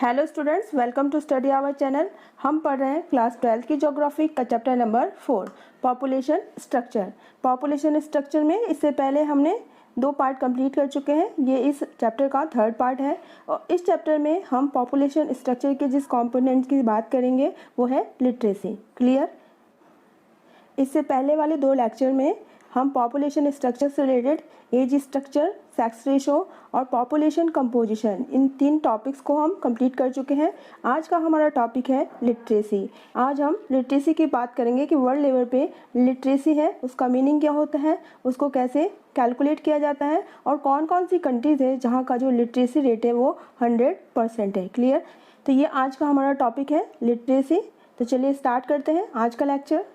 Hello students, welcome to study our channel. हम पढ़ रहे हैं क्लास 12 की ज्योग्राफी का chapter number 4 population structure. Population structure में इससे पहले हमने 2 पार्ट कंप्लीट कर चुके हैं। ये इस चैप्टर का 3rd पार्ट है और इस चैप्टर में हम पॉपुलेशन स्ट्रक्चर के जिस कॉम्पोनेंट की बात करेंगे वो है लिटरेसी। क्लियर? इससे पहले वाले 2 लेक्चर में हम पॉपुलेशन स्ट्रक्चर से related age structure, sex ratio और पॉपुलेशन कंपोजिशन, इन 3 टॉपिक्स को हम कंप्लीट कर चुके हैं। आज का हमारा टॉपिक है लिटरेसी। आज हम लिटरेसी की बात करेंगे कि वर्ल्ड लेवल पे लिटरेसी है, उसका मीनिंग क्या होता है, उसको कैसे कैलकुलेट किया जाता है और कौन कौन सी कंट्रीज़ है जहाँ का जो लिटरेसी रेट है वो 100% है। क्लियर? तो ये आज का हमारा टॉपिक है लिटरेसी। तो चलिए स्टार्ट करते हैं आज का लेक्चर।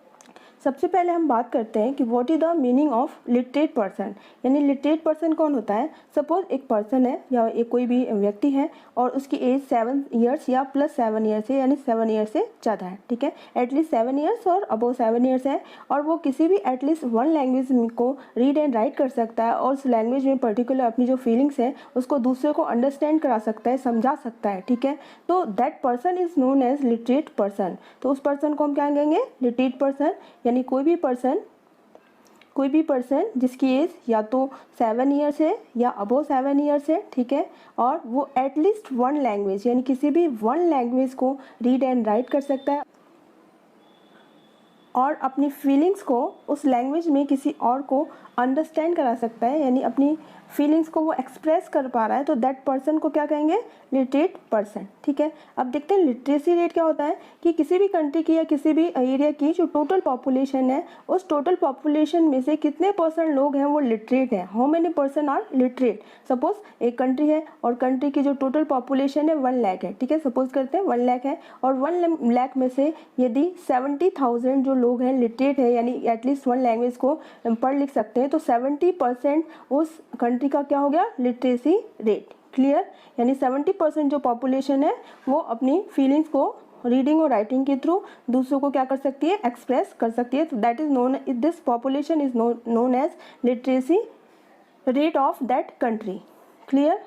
सबसे पहले हम बात करते हैं कि what is the meaning of literate person, यानी लिटरेट पर्सन कौन होता है। सपोज एक पर्सन है या एक कोई भी व्यक्ति है और उसकी एज 7 ईयर्स या प्लस 7 ईयर्स है, यानी 7 ईयर्स से ज़्यादा है, ठीक है, एटलीस्ट 7 ईयर्स और अबव 7 ईयर्स है, और वो किसी भी एटलीस्ट 1 लैंग्वेज को रीड एंड राइट कर सकता है और उस लैंग्वेज में पर्टिकुलर अपनी जो फीलिंग्स है उसको दूसरे को अंडरस्टैंड करा सकता है, समझा सकता है, ठीक है। तो that person is known as literate person. तो उस पर्सन को हम क्या कहेंगे? लिटरेट पर्सन, यानी कोई भी पर्सन जिसकी एज या तो 7 ईयर्स है या अबव 7 ईयर्स है, ठीक है, और वो एटलीस्ट 1 लैंग्वेज यानी किसी भी 1 लैंग्वेज को रीड एंड राइट कर सकता है और अपनी फीलिंग्स को उस लैंग्वेज में किसी और को अंडरस्टैंड करा सकता है, यानी अपनी फीलिंग्स को वो एक्सप्रेस कर पा रहा है, तो दैट पर्सन को क्या कहेंगे? लिटरेट पर्सन, ठीक है। अब देखते हैं लिटरेसी रेट क्या होता है कि किसी भी कंट्री की या किसी भी एरिया की जो टोटल पॉपुलेशन है उस टोटल पॉपुलेशन में से कितने % लोग हैं वो लिटरेट हैं। How many person are literate? Suppose एक कंट्री है और कंट्री की जो टोटल पॉपुलेशन है 1 लाख है, ठीक है, सपोज करते हैं 1 लाख है और 1 लाख में से यदि 70,000 जो लोग हैं लिटरेट है, यानी एटलीस्ट 1 लैंग्वेज को पढ़ लिख सकते हैं, तो 70% उस कंट्री का क्या हो गया? Literacy rate. क्लियर? यानी 70% जो पॉपुलेशन है वो अपनी फीलिंग्स को रीडिंग और राइटिंग के थ्रू दूसरों को क्या कर सकती है? एक्सप्रेस कर सकती है। तो that is known, this population is known as literacy rate of that country. Clear?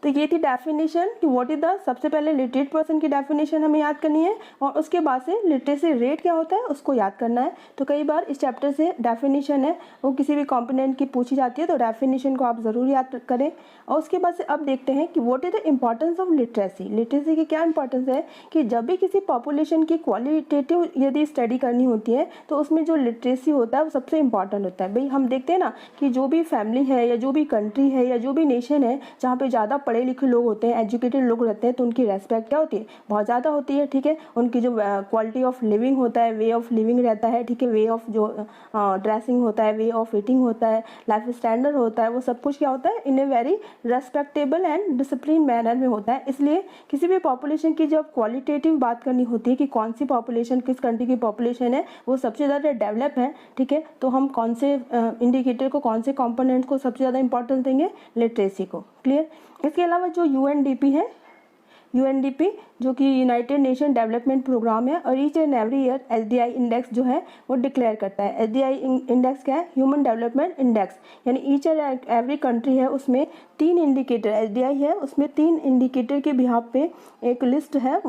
तो ये थी डेफिनेशन कि व्हाट इज द, सबसे पहले लिटरेट पर्सन की डेफिनेशन हमें याद करनी है और उसके बाद से लिटरेसी रेट क्या होता है उसको याद करना है। तो कई बार इस चैप्टर से डेफिनेशन है वो किसी भी कंपोनेंट की पूछी जाती है, तो डेफिनेशन को आप ज़रूर याद करें। और उसके बाद से अब देखते हैं कि what is the importance of literacy. Literacy की क्या इंपॉर्टेंस है कि जब भी किसी पॉपुलेशन की क्वालिटेटिव यदि स्टडी करनी होती है तो उसमें जो लिटरेसी होता है वो सबसे इंपॉर्टेंट होता है। भाई हम देखते हैं ना कि जो भी फैमिली है या जो भी कंट्री है या जो भी नेशन है जहाँ पे ज़्यादा पढ़े लिखे लोग होते हैं, एजुकेटेड लोग रहते हैं, तो उनकी रेस्पेक्ट क्या होती है? बहुत ज़्यादा होती है, ठीक है। उनकी जो क्वालिटी ऑफ लिविंग होता है, वे ऑफ लिविंग रहता है, ठीक है, वे ऑफ जो ड्रेसिंग होता है, वे ऑफ ईटिंग होता है, लाइफ स्टैंडर्ड होता है, वो सब कुछ क्या होता है? In a very respectable and discipline manner में होता है। इसलिए किसी भी पॉपुलेशन की जब क्वालिटेटिव बात करनी होती है कि कौन सी पॉपुलेशन, किस कंट्री की पॉपुलेशन है वो सबसे ज़्यादा डेवलप है, ठीक है, तो हम कौन से इंडिकेटर को, कौन से कंपोनेंट को सबसे ज़्यादा इंपॉर्टेंस देंगे? लिटरेसी को। क्लियर? इसके अलावा जो यूएनडीपी है, यूएनडीपी जो कि यूनाइटेड नेशन डेवलपमेंट प्रोग्राम है, और each and every year SDI index जो है वो डिक्लेयर करता है। एसडीआई इंडेक्स क्या है? ह्यूमन डेवलपमेंट इंडेक्स, यानी ईच एंड एवरी कंट्री है उसमें 3 इंडिकेटर, एसडीआई है उसमें 3 इंडिकेटर के बिहाफ पे एक लिस्ट है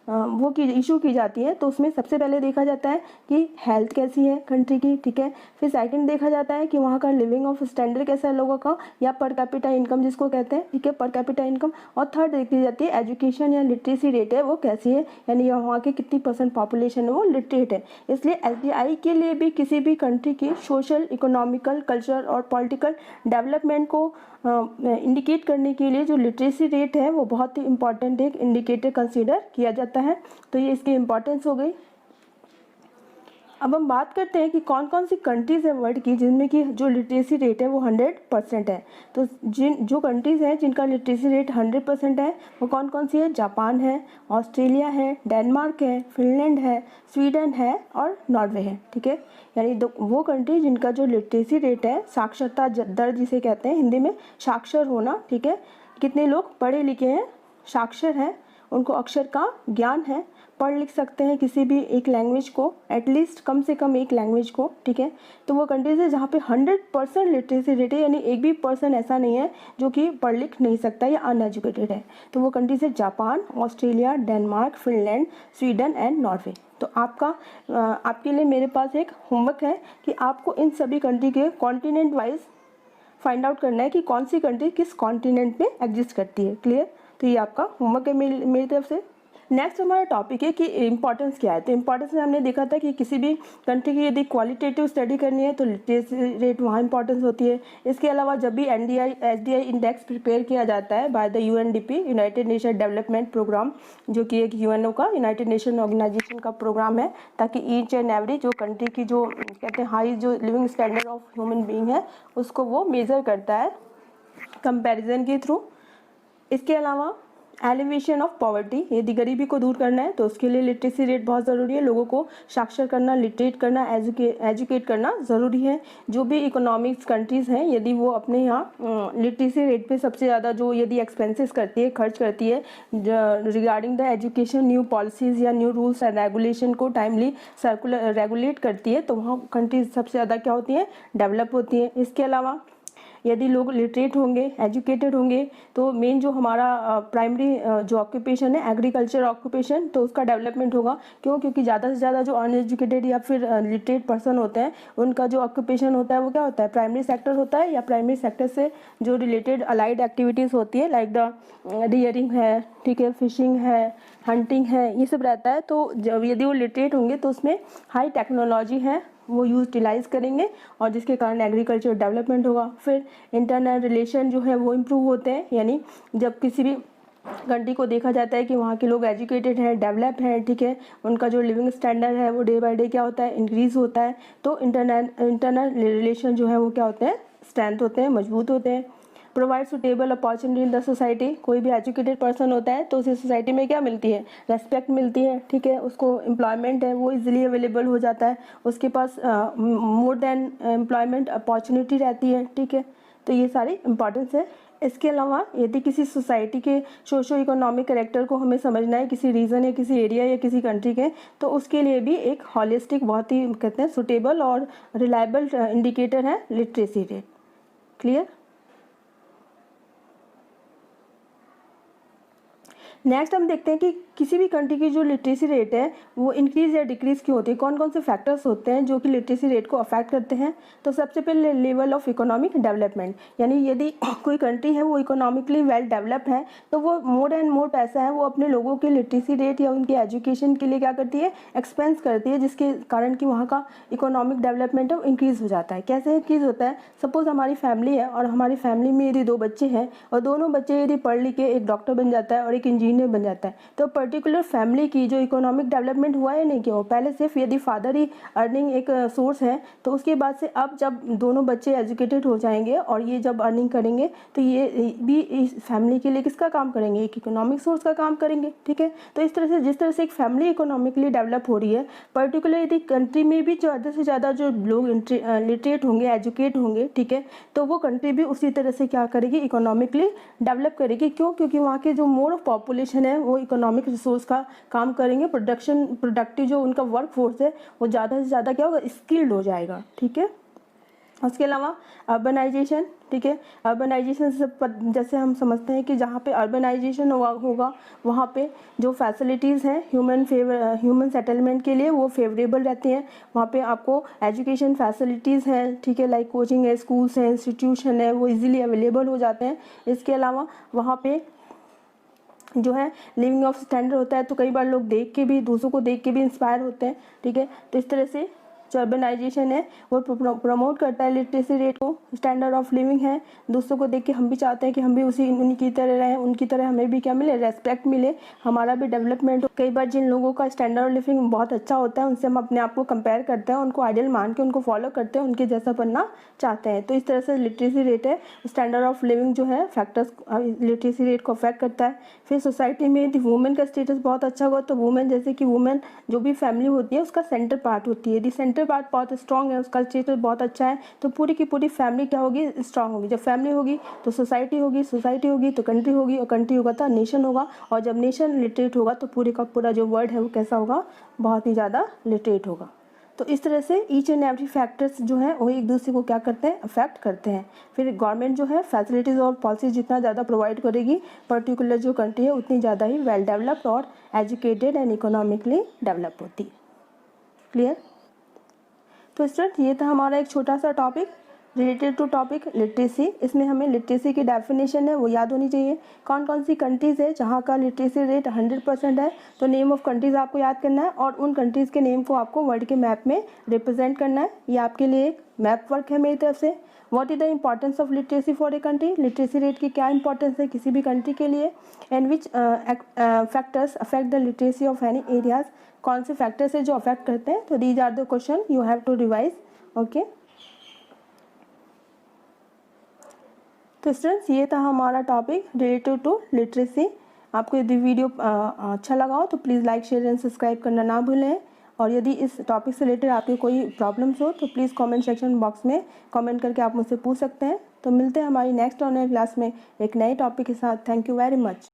वो की इशू की जाती है। तो उसमें सबसे पहले देखा जाता है कि हेल्थ कैसी है कंट्री की, ठीक है, फिर सेकंड देखा जाता है कि वहाँ का लिविंग ऑफ स्टैंडर्ड कैसा है लोगों का, या पर कैपिटा इनकम जिसको कहते हैं, ठीक है, पर कैपिटा इनकम, और थर्ड देखी जाती है एजुकेशन या लिटरेसी रेट है वो कैसी है, यानी वहाँ की कितनी % पॉपुलेशन है वो लिटरेट है। इसलिए एसडीआई के लिए भी किसी भी कंट्री की सोशल, इकोनॉमिकल, कल्चर और पॉलिटिकल डेवलपमेंट को इंडिकेट करने के लिए जो लिटरेसी रेट है वो बहुत ही इंपॉर्टेंट एक इंडिकेटर कंसीडर किया जाता है। तो ये इसकी इम्पोर्टेंस हो गई। अब हम बात करते हैं कि कौन कौन सी कंट्रीज़ है वर्ल्ड की जिनमें कि जो लिटरेसी रेट है वो 100% है। तो जो कंट्रीज़ हैं जिनका लिटरेसी रेट 100% है वो कौन कौन सी है? जापान है, ऑस्ट्रेलिया है, डेनमार्क है, फिनलैंड है, स्वीडन है और नॉर्वे है, ठीक है। यानी वो कंट्री जिनका जो लिटरेसी रेट है, साक्षरता दर जिसे कहते हैं हिंदी में, साक्षर होना, ठीक है, कितने लोग पढ़े लिखे हैं, साक्षर हैं, उनको अक्षर का ज्ञान है, पढ़ लिख सकते हैं किसी भी एक लैंग्वेज को, एटलीस्ट कम से कम एक लैंग्वेज को, ठीक है। तो वो कंट्रीज है जहाँ पे 100% लिटरेसी रेट है, यानी एक भी पर्सन ऐसा नहीं है जो कि पढ़ लिख नहीं सकता या अनएजुकेटेड है। तो वो कंट्रीज है Japan, Australia, Denmark, Finland, Sweden and Norway. तो आपके लिए मेरे पास एक होमवर्क है कि आपको इन सभी कंट्री के कॉन्टिनेंट वाइज फाइंड आउट करना है कि कौन सी कंट्री किस कॉन्टिनेंट में एग्जिस्ट करती है। क्लियर? तो ये आपका होमवर्क है मेरी तरफ से। नेक्स्ट हमारा टॉपिक है कि इम्पॉर्टेंस क्या है। तो इम्पॉर्टेंस में हमने देखा था कि किसी भी कंट्री की यदि क्वालिटेटिव स्टडी करनी है तो लिटरेसी रेट वहाँ इंपॉर्टेंस होती है। इसके अलावा जब भी NDI-SDI इंडेक्स प्रिपेयर किया जाता है by the UNDP, United Nation Development Programme, जो कि एक UNO का, यूनाइटेड नेशन ऑर्गेनाइजेशन का प्रोग्राम है, ताकि ईच एंड एवरी जो कंट्री की जो कहते हैं हाई जो living standard of human being है उसको वो मेज़र करता है कंपैरिजन के थ्रू। इसके अलावा एलिवेशन ऑफ पॉवर्टी, यदि गरीबी को दूर करना है तो उसके लिए लिटरेसी रेट बहुत ज़रूरी है। लोगों को साक्षर करना, लिटरेट करना, एजुकेट करना ज़रूरी है। जो भी इकोनॉमिक्स कंट्रीज़ हैं यदि वो अपने यहाँ लिटरेसी रेट पे सबसे ज़्यादा जो यदि एक्सपेंसेस करती है, खर्च करती है regarding the education, new policies या न्यू रूल्स एंड रेगुलेशन को टाइमली रेगुलेट करती है, तो वहाँ कंट्रीज सबसे ज़्यादा क्या होती हैं, डेवलप होती हैं। इसके अलावा यदि लोग लिटरेट होंगे, एजुकेटेड होंगे, तो मेन जो हमारा प्राइमरी जो ऑक्यूपेशन है एग्रीकल्चर ऑक्यूपेशन, तो उसका डेवलपमेंट होगा। क्यों? क्योंकि ज़्यादा से ज़्यादा जो अनएजुकेटेड या फिर लिटरेट पर्सन होते हैं उनका जो ऑक्यूपेशन होता है वो क्या होता है, प्राइमरी सेक्टर होता है, या प्राइमरी सेक्टर से जो रिलेटेड अलाइड एक्टिविटीज़ होती है लाइक द डियरिंग है, ठीक है, फिशिंग है, हंटिंग है, ये सब रहता है। तो जब यदि वो लिटरेट होंगे तो उसमें हाई टेक्नोलॉजी है वो यूटिलाइज़ करेंगे और जिसके कारण एग्रीकल्चर डेवलपमेंट होगा। फिर इंटरनल रिलेशन जो है वो इम्प्रूव होते हैं, यानी जब किसी भी कंट्री को देखा जाता है कि वहाँ के लोग एजुकेटेड हैं, डेवलप हैं, ठीक है, उनका जो लिविंग स्टैंडर्ड है वो डे बाय डे क्या होता है, इंक्रीज़ होता है, तो इंटरनल रिलेशन जो है वो क्या होते हैं, स्ट्रेंथ होते हैं, मजबूत होते हैं। Provide suitable opportunity in the society, कोई भी एजुकेटेड पर्सन होता है तो उसे सोसाइटी में क्या मिलती है, रेस्पेक्ट मिलती है, ठीक है, उसको एम्प्लॉयमेंट है वो इजीली अवेलेबल हो जाता है, उसके पास मोर देन एम्प्लॉयमेंट अपॉर्चुनिटी रहती है, ठीक है। तो ये सारी इंपॉर्टेंस है। इसके अलावा यदि किसी सोसाइटी के सोशो इकोनॉमिक कैरेक्टर को हमें समझना है किसी रीजन या किसी एरिया या किसी कंट्री के, तो उसके लिए भी एक हॉलिस्टिक बहुत ही कहते हैं सुटेबल और रिलायबल इंडिकेटर है लिटरेसी रेट। क्लियर? नेक्स्ट हम देखते हैं कि किसी भी कंट्री की जो लिटरेसी रेट है वो इंक्रीज़ या डिक्रीज़ क्यों होती है, कौन कौन से फैक्टर्स होते हैं जो कि लिटरेसी रेट को अफेक्ट करते हैं। तो सबसे पहले लेवल ऑफ इकोनॉमिक डेवलपमेंट, यानी यदि कोई कंट्री है वो इकोनॉमिकली वेल डेवलप है तो वो मोर एंड मोर पैसा है वो अपने लोगों के लिटरेसी रेट या उनके एजुकेशन के लिए क्या करती है, एक्सपेंस करती है, जिसके कारण कि वहाँ का इकोनॉमिक डेवलपमेंट है वो इंक्रीज़ हो जाता है। कैसे इंक्रीज़ होता है? सपोज़ हमारी फैमिली है और हमारी फैमिली में यदि 2 बच्चे हैं और दोनों बच्चे यदि पढ़ लिख के एक डॉक्टर बन जाता है और एक इंजीनियर बन जाता है, तो पर्टिकुलर फैमिली की जो इकोनॉमिक डेवलपमेंट हुआ है नहीं कि वो पहले सिर्फ यदि फादर ही अर्निंग एक सोर्स है, तो उसके बाद से अब जब दोनों बच्चे एजुकेटेड हो जाएंगे और ये जब अर्निंग करेंगे तो ये भी इस फैमिली के लिए किसका काम करेंगे, एक इकोनॉमिक सोर्स का काम करेंगे, ठीक है। तो इस तरह से जिस तरह से एक फैमिली इकोनॉमिकली डेवलप हो रही है, पर्टिकुलर यदि कंट्री में भी ज़्यादा से ज़्यादा जो लोग लिटरेट होंगे, एजुकेट होंगे, ठीक है, तो वो कंट्री भी उसी तरह से क्या करेगी, इकोनॉमिकली डेवलप करेगी। क्यों? क्योंकि वहाँ के जो मोर ऑफ पॉपुलेशन है वो इकोनॉमिक रिसोर्स का काम करेंगे, प्रोडक्टिव जो उनका वर्क फोर्स है वो ज़्यादा से ज़्यादा क्या होगा, स्किल्ड हो जाएगा, ठीक है। उसके अलावा अर्बनाइजेशन, ठीक है, अर्बनाइजेशन से जैसे हम समझते हैं कि जहाँ पे अर्बनाइजेशन होगा वहाँ पे जो फैसिलिटीज़ हैं ह्यूमन सेटलमेंट के लिए वो फेवरेबल रहती हैं। वहाँ पे आपको एजुकेशन फैसिलिटीज़ हैं, ठीक है, लाइक कोचिंग है, स्कूल्स हैं, इंस्टीट्यूशन है, वो इजीली अवेलेबल हो जाते हैं। इसके अलावा वहाँ पे जो है लिविंग ऑफ स्टैंडर्ड होता है, तो कई बार लोग देख के भी, दूसरों को देख के भी इंस्पायर होते हैं, ठीक है। तो इस तरह से जो अर्बनाइजेशन है वो प्रमोट करता है लिटरेसी रेट को। स्टैंडर्ड ऑफ लिविंग है, दूसरों को देख के हम भी चाहते हैं कि हम भी उनकी तरह रहें, उनकी तरह हमें भी क्या मिले, रेस्पेक्ट मिले, हमारा भी डेवलपमेंट हो। कई बार जिन लोगों का स्टैंडर्ड ऑफ लिविंग बहुत अच्छा होता है उनसे हम अपने आप को कंपेयर करते हैं, उनको आइडियल मान के उनको फॉलो करते हैं, उनके जैसा बनना चाहते हैं। तो इस तरह से लिटरेसी रेट है, स्टैंडर्ड ऑफ लिविंग जो है फैक्टर्स लिटरेसी रेट को अफेक्ट करता है। फिर सोसाइटी में यदि वुमेन का स्टेटस बहुत अच्छा होगा तो वुमेन, जैसे कि वुमेन जो भी फैमिली होती है उसका सेंटर पार्ट होती है, यदि सेंटर कल्चरल पार्ट बहुत स्ट्रॉन्ग है, उसका कल्चर बहुत अच्छा है, तो पूरी की पूरी फैमिली क्या होगी, स्ट्रॉन्ग होगी। जब फैमिली होगी तो सोसाइटी होगी, सोसाइटी होगी तो कंट्री होगी, और कंट्री होगा तो नेशन होगा, और जब नेशन लिटरेट होगा तो पूरे का पूरा जो वर्ल्ड है वो कैसा होगा, बहुत ही ज़्यादा लिटरेट होगा। तो इस तरह से ईच एंड एवरी फैक्टर्स जो हैं वो एक दूसरे को क्या करते हैं, अफेक्ट करते हैं। फिर गवर्नमेंट जो है फैसिलिटीज़ और पॉलिसीज जितना ज़्यादा प्रोवाइड करेगी, पर्टिकुलर जो कंट्री है उतनी ज़्यादा ही वेल डेवलप्ड और एजुकेटेड एंड इकोनॉमिकली डेवलप होती है। क्लियर? तो स्टूडेंट ये था हमारा एक छोटा सा topic related to topic literacy. इसमें हमें लिटरेसी की डेफिनेशन है वो याद होनी चाहिए। कौन कौन सी कंट्रीज़ है जहाँ का लिटरेसी रेट 100% है, तो नेम ऑफ कंट्रीज़ आपको याद करना है, और उन कंट्रीज़ के नेम को आपको वर्ल्ड के मैप में रिप्रेजेंट करना है। ये आपके लिए एक मैप वर्क है मेरी तरफ से। What is the importance of literacy for a country, literacy rate की क्या इंपॉर्टेंस है किसी भी कंट्री के लिए, and which factors affect the literacy of any areas, कौन से फैक्टर्स है जो अफेक्ट करते हैं। तो these are the question you have to revise. Okay, तो स्टूडेंट्स ये था हमारा टॉपिक रिलेटेड टू लिटरेसी। आपको यदि वीडियो अच्छा लगा हो तो please like share and subscribe करना ना भूलें, और यदि इस टॉपिक से रिलेटेड आपके कोई प्रॉब्लम्स हो तो प्लीज़ कमेंट सेक्शन बॉक्स में कमेंट करके आप मुझसे पूछ सकते हैं। तो मिलते हैं हमारी नेक्स्ट ऑनलाइन क्लास में एक नए टॉपिक के साथ। Thank you very much.